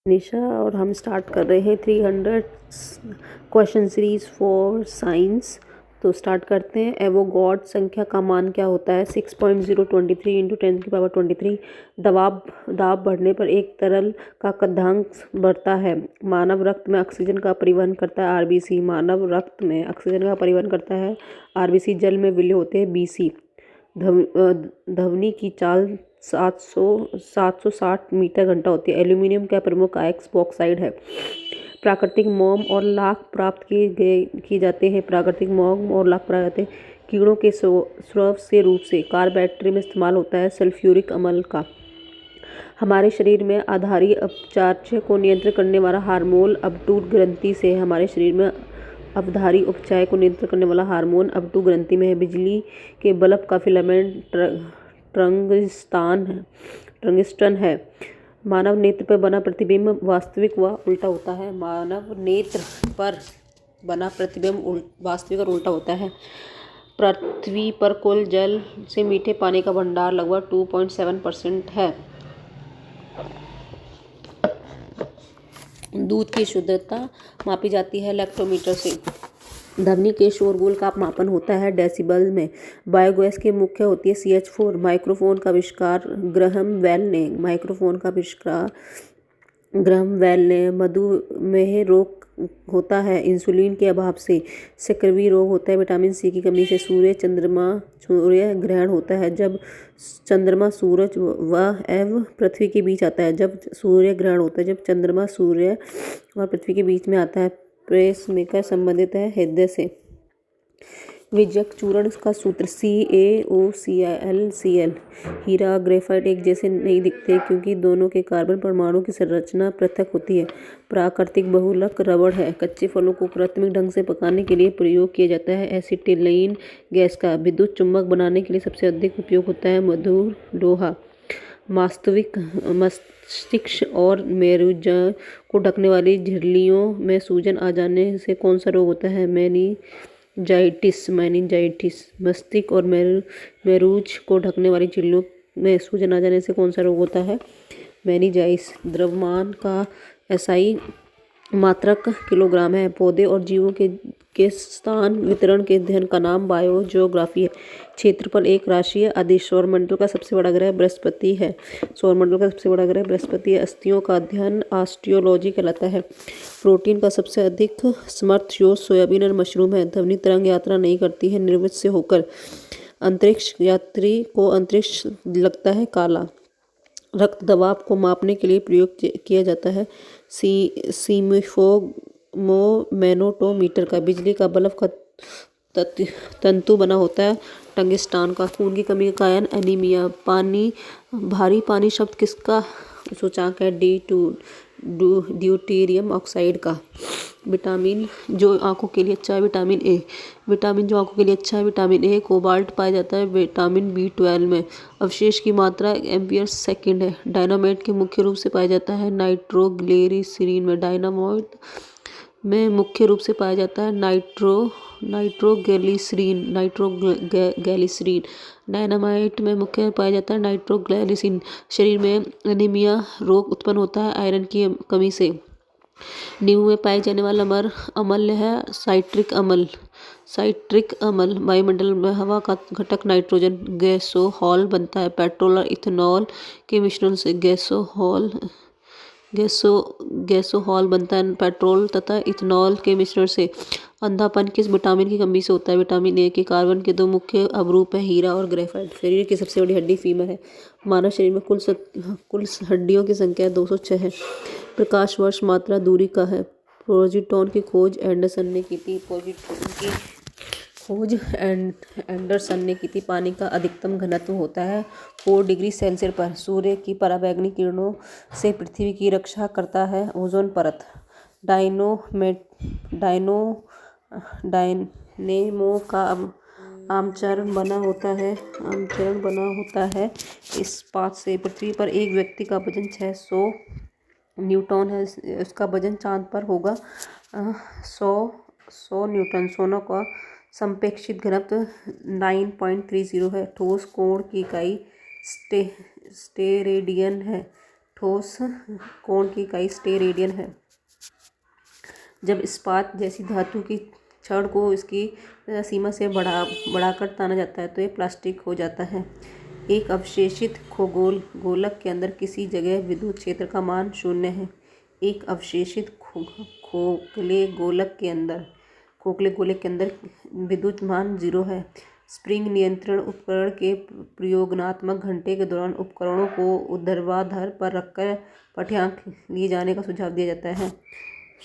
निशा और हम स्टार्ट कर रहे हैं 300 क्वेश्चन सीरीज फॉर साइंस। तो स्टार्ट करते हैं। एवोगाड्रो संख्या का मान क्या होता है? 6.023 इंटू 10⁻23। दाब बढ़ने पर एक तरल का क्वथनांक बढ़ता है। मानव रक्त में ऑक्सीजन का परिवहन करता है आरबीसी। मानव रक्त में ऑक्सीजन का परिवहन करता है आरबीसी। जल में विलय होते हैं बीसी। ध्वनि की चाल 760 मीटर घंटा होती है। एल्यूमिनियम का प्रमुख अयस्क बॉक्साइड है। प्राकृतिक मोम और लाख प्राप्त किए जाते हैं। प्राकृतिक मोम और लाख प्राप्त जाते हैं कीड़ों के स्राव से रूप से। कार बैटरी में इस्तेमाल होता है सल्फ्यूरिक अम्ल का। हमारे शरीर में आधारी अपचायक को नियंत्रित करने वाला हार्मोन अबटू ग्रंथि से। हमारे शरीर में अपधारी उपचायक को नियंत्रित करने वाला हार्मोन अबटू ग्रंथि में है। बिजली के बल्ब का फिलामेंट टंगस्टन है। मानव नेत्र पर बना प्रतिबिंब वास्तविक व उल्टा होता है। मानव नेत्र पर बना प्रतिबिंब वास्तविक और उल्टा होता है। पृथ्वी पर कुल जल से मीठे पानी का भंडार लगभग 2.7% है। दूध की शुद्धता मापी जाती है लैक्टोमीटर से। ध्वनि के शोरगुल का मापन होता है डेसिबल में। बायोगैस की मुख्य होती है CH4। माइक्रोफोन का आविष्कार ग्रहम बेल ने। मधुमेह रोग होता है इंसुलिन के अभाव से। स्कर्वी रोग होता है विटामिन सी की कमी से। सूर्य ग्रहण होता है जब चंद्रमा सूरज एवं पृथ्वी के बीच आता है। जब सूर्य ग्रहण होता है जब चंद्रमा सूर्य और पृथ्वी के बीच में आता है। पेसमेकर संबंधित है हृदय से। विजयक चूर्ण का सूत्र CaOCl। हीरा और ग्रेफाइट एक जैसे नहीं दिखते क्योंकि दोनों के कार्बन परमाणु की संरचना पृथक होती है। प्राकृतिक बहुलक रबड़ है। कच्चे फलों को कृत्रिम ढंग से पकाने के लिए प्रयोग किया जाता है एसिटिलीन गैस का। विद्युत चुम्बक बनाने के लिए सबसे अधिक उपयोग होता है मधुर लोहा। मस्तिष्क और मेरुज्जों को ढकने वाली झिल्लियों में सूजन आ जाने से कौन सा रोग होता है? मेनिंजाइटिस। मस्तिष्क और मेरुज्ज को ढकने वाली झिल्लियों में सूजन आ जाने से कौन सा रोग होता है? मेनिंजाइटिस। द्रव्यमान का SI मात्रक किलोग्राम है। पौधे और जीवों के स्थान वितरण के अध्ययन का नाम बायोजियोग्राफी है। क्षेत्रफल एक राशि अधिक। सौरमंडल का सबसे बड़ा ग्रह बृहस्पति है। अस्थियों का अध्ययन ऑस्टियोलॉजी कहलाता है। प्रोटीन का सबसे अधिक समृद्ध स्रोत सोयाबीन और मशरूम है। ध्वनि तरंग यात्रा नहीं करती है निर्मित से होकर। अंतरिक्ष यात्री को अंतरिक्ष लगता है काला। रक्त दबाव को मापने के लिए प्रयोग किया जाता है सीमिफोमोमेनोमीटर का। बिजली का बल्ब का तंतु बना होता है टंगस्टन का। खून की कमी का कारण एनीमिया। भारी पानी शब्द किसका सूचकांक है? ड्यूटेरियम ऑक्साइड का। विटामिन जो आंखों के लिए अच्छा है विटामिन ए। कोबाल्ट पाया जाता है विटामिन B12 में। अवशेष की मात्रा एम्पियर सेकेंड है। डायनामाइट के मुख्य रूप से पाया जाता है नाइट्रोग्लिसरीन में। डायनामाइट में मुख्य रूप से पाया जाता है नाइट्रोग्लिसरीन। डायनामाइट में मुख्य पाया जाता है नाइट्रोग्लिसरीन। शरीर में एनीमिया रोग उत्पन्न होता है आयरन की कमी से। नींबू में पाए जाने वाला अम्ल है साइट्रिक अम्ल। वायुमंडल में हवा का घटक नाइट्रोजन गैसोहॉल बनता है पेट्रोल और इथेनॉल के मिश्रण से। गैसोहॉल बनता है पेट्रोल तथा इथेनॉल के मिश्रण से। अंधापन किस विटामिन की कमी से होता है? विटामिन ए के। कार्बन के दो मुख्य अवरूप है हीरा और ग्रेफाइट। शरीर की सबसे बड़ी हड्डी फीमर है। मानव शरीर में कुल हड्डियों की संख्या 206 है। प्रकाश वर्ष मात्रा दूरी का है। प्रोटॉन की खोज एंडरसन ने की थी। पानी का अधिकतम घनत्व होता है 4 डिग्री सेल्सियस पर। सूर्य की पराबैंगनी किरणों से पृथ्वी की रक्षा करता है ओजोन परत। डायनेमो का आमचरण बना होता है इस्पात से। पृथ्वी पर एक व्यक्ति का वजन 600 न्यूटन है। उसका वजन चांद पर होगा 100 न्यूटन। सोना का संप्रेक्षित घनत्व 9.30 है। ठोस कोण की इकाई स्टेरेडियन है। ठोस कोण की इकाई स्टेरेडियन है। जब इस्पात जैसी धातु की छड़ को इसकी सीमा से बढ़ाकर ताना जाता है तो ये प्लास्टिक हो जाता है। एक अवशेषित गोलक के अंदर किसी जगह विद्युत क्षेत्र का मान 0 है। एक अवशेषित खोखले गोलक के अंदर विद्युत मान 0 है। स्प्रिंग नियंत्रण उपकरण के प्रयोगात्मक घंटे के दौरान उपकरणों को ऊर्ध्वाधर पर रखकर पाठ्यांक लिए जाने का सुझाव दिया जाता है।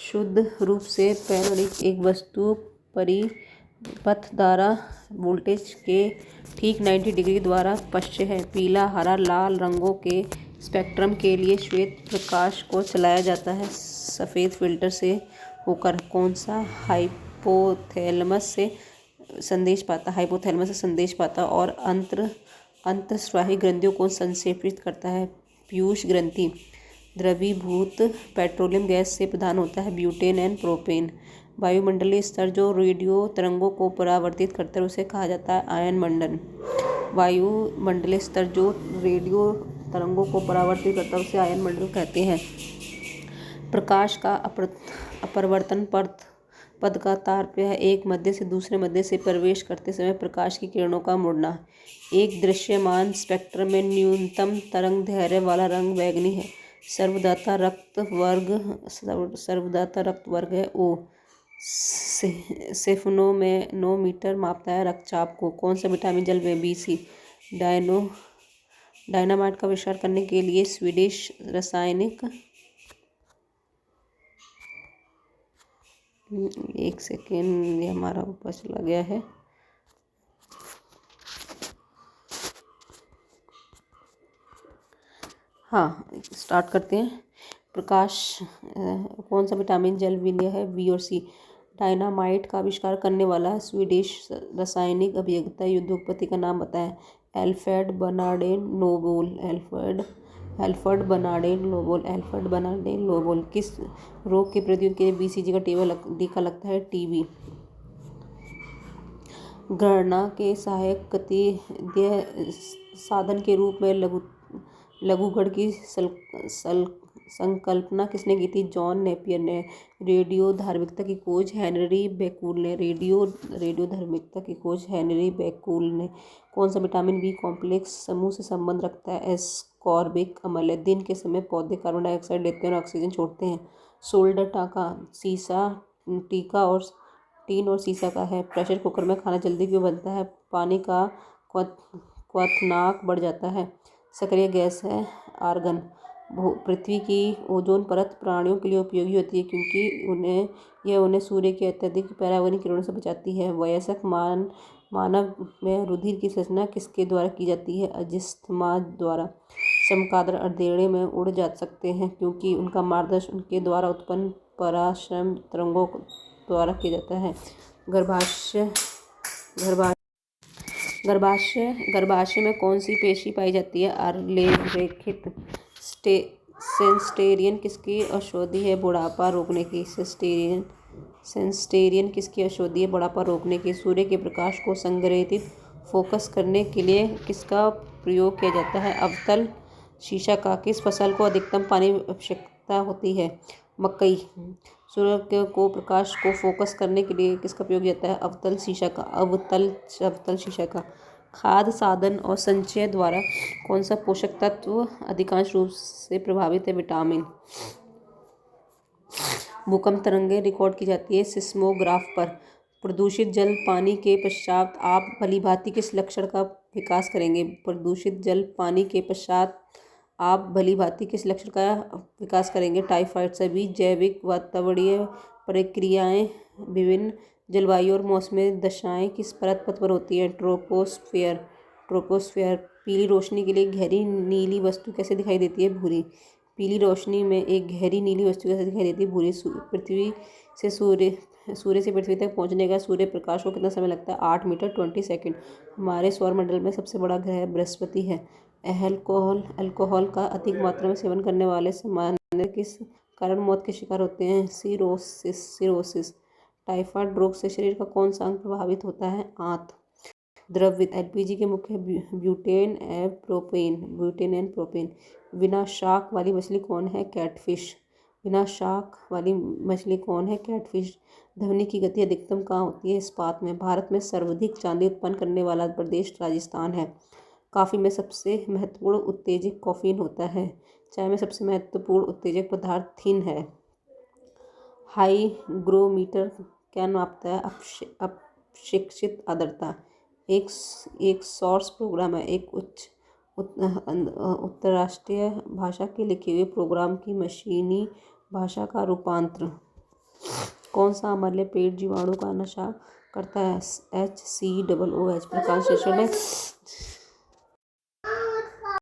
शुद्ध रूप से पैराडिक एक वस्तु परिपथ द्वारा वोल्टेज के ठीक 90 डिग्री द्वारा पश्य है। पीला, हरा, लाल रंगों के स्पेक्ट्रम के लिए श्वेत प्रकाश को चलाया जाता है सफ़ेद फिल्टर से होकर। कौन सा हाइपोथैलेमस से संदेश पाता और अंतःस्रावी ग्रंथियों को संक्षेपित करता है। पीयूष ग्रंथि द्रवीभूत पेट्रोलियम गैस से प्रदान होता है, ब्यूटेन एंड प्रोपेन। वायुमंडलीय स्तर जो रेडियो तरंगों को परावर्तित करता है उसे कहा जाता है आयन मंडल। वायुमंडलीय स्तर जो रेडियो तरंगों को परावर्तित करता है उसे आयन मंडल कहते हैं। प्रकाश का अपवर्तन पद का तात्पर्य है एक मध्य से दूसरे मध्य से प्रवेश करते समय प्रकाश की किरणों का मुड़ना। एक दृश्यमान स्पेक्ट्रम में न्यूनतम तरंग दैर्ध्य वाला रंग बैंगनी है। सर्वदाता रक्त वर्ग है ओ। सेफनोमीटर मापता है रक्तचाप को। कौन सा विटामिन जल में BC। डायनामाइट का आविष्कार करने के लिए स्वीडिश रासायनिक एक सेकेंड, ये हमारा ऊपर चला गया है। हाँ, स्टार्ट करते हैं। प्रकाश कौन सा विटामिन जल विलय है B और C। डायनामाइट का आविष्कार करने वाला स्वीडिश रासायनिक अभियंता उद्योगपति का नाम बताएं। Alfred Bernhard Nobel. किस रोग के प्रतिरोध के लिए BCG का टीका लगता है TB। गणना के सहायक गणितीय साधन के रूप में लघुगण की संकल्पना किसने की थी? जॉन नेपियर ने। रेडियो धार्मिकता की खोज हेनरी बेकूल ने। कौन सा विटामिन B कॉम्प्लेक्स समूह से संबंध रखता है? एस्कॉर्बिक अम्ल। दिन के समय पौधे कार्बन डाइऑक्साइड लेते हैं और ऑक्सीजन छोड़ते हैं। सोल्डर टीका और टीन और सीसा का है। प्रेशर कुकर में खाना जल्दी क्यों बनता है? पानी का क्वथनांक बढ़ जाता है। सक्रिय गैस है आर्गन। पृथ्वी की ओजोन परत प्राणियों के लिए उपयोगी होती है क्योंकि यह उन्हें सूर्य की अत्यधिक पराबैंगनी किरणों से बचाती है। वयस्क मानव में रुधिर की संरचना किसके द्वारा की जाती है? अजिस्थ्मा द्वारा। चमगादड़ अंधेरे में उड़ जा सकते हैं क्योंकि उनका मार्गदर्शन उनके द्वारा उत्पन्न पराश्रय तरंगों द्वारा किया जाता है। गर्भाशय में कौन सी पेशी पाई जाती है? अरेखित। सेंस्टेरियन किसकी औषधि है बुढ़ापा रोकने की? सेंस्टेरियन किसकी औषधि है बुढ़ापा रोकने की? सूर्य के प्रकाश को संग्रहित फोकस करने के लिए किसका प्रयोग किया जाता है? अवतल शीशा का। किस फसल को अधिकतम पानी की आवश्यकता होती है? मकई। सूर्य को प्रकाश को फोकस करने के लिए किसका प्रयोग किया जाता है? अवतल शीशा का। खाद्य साधन और संचय द्वारा कौन सा पोषक तत्व अधिकांश रूप से प्रभावित है? विटामिन। भूकंप तरंगें रिकॉर्ड की जाती है सिस्मोग्राफ पर। प्रदूषित जल पानी के पश्चात आप भलीभांति किस लक्षण का विकास करेंगे? प्रदूषित जल पानी के पश्चात आप भलीभांति किस लक्षण का विकास करेंगे? टाइफाइड। सभी जैविक वातावरणीय प्रक्रियाएं विभिन्न जलवायु और मौसमी दशाएं किस परत पर होती हैं? ट्रोपोस्फियर। पीली रोशनी के लिए गहरी नीली वस्तु कैसे दिखाई देती है? भूरी। पीली रोशनी में एक गहरी नीली वस्तु कैसे दिखाई देती है? भूरी। सूर्य से पृथ्वी तक पहुंचने का सूर्य प्रकाश को कितना समय लगता है? 8 मीटर 20 सेकंड। हमारे सौरमंडल में सबसे बड़ा ग्रह बृहस्पति है। अल्कोहल का अधिक मात्रा में सेवन करने वाले सामान्य किस कारण मौत के शिकार होते हैं? सिरोसिस। टाइफाइड रोग से शरीर का कौन सा अंग प्रभावित होता है? आंत। द्रवित एलपीजी के मुख्य ब्यूटेन एंड प्रोपेन। बिना शाक वाली मछली कौन है? कैटफिश। बिना शाक वाली मछली कौन है? कैटफिश। ध्वनि की गति अधिकतम कहाँ होती है? इस्पात में। भारत में सर्वाधिक चांदी उत्पन्न करने वाला प्रदेश राजस्थान है। कॉफ़ी में सबसे महत्वपूर्ण उत्तेजक कॉफ़ीन होता है। चाय में सबसे महत्वपूर्ण उत्तेजक पदार्थ थिन है। हाईग्रोमीटर क्या नापता है? अपशिक्षित आर्द्रता। एक सोर्स प्रोग्राम है। एक अंतर्राष्ट्रीय भाषा के लिखे हुए प्रोग्राम की मशीनी भाषा का रूपांतर। कौन सा अम्लीय पेट जीवाणु का नशा करता है? HCOOH। प्रकाश संश्लेषण में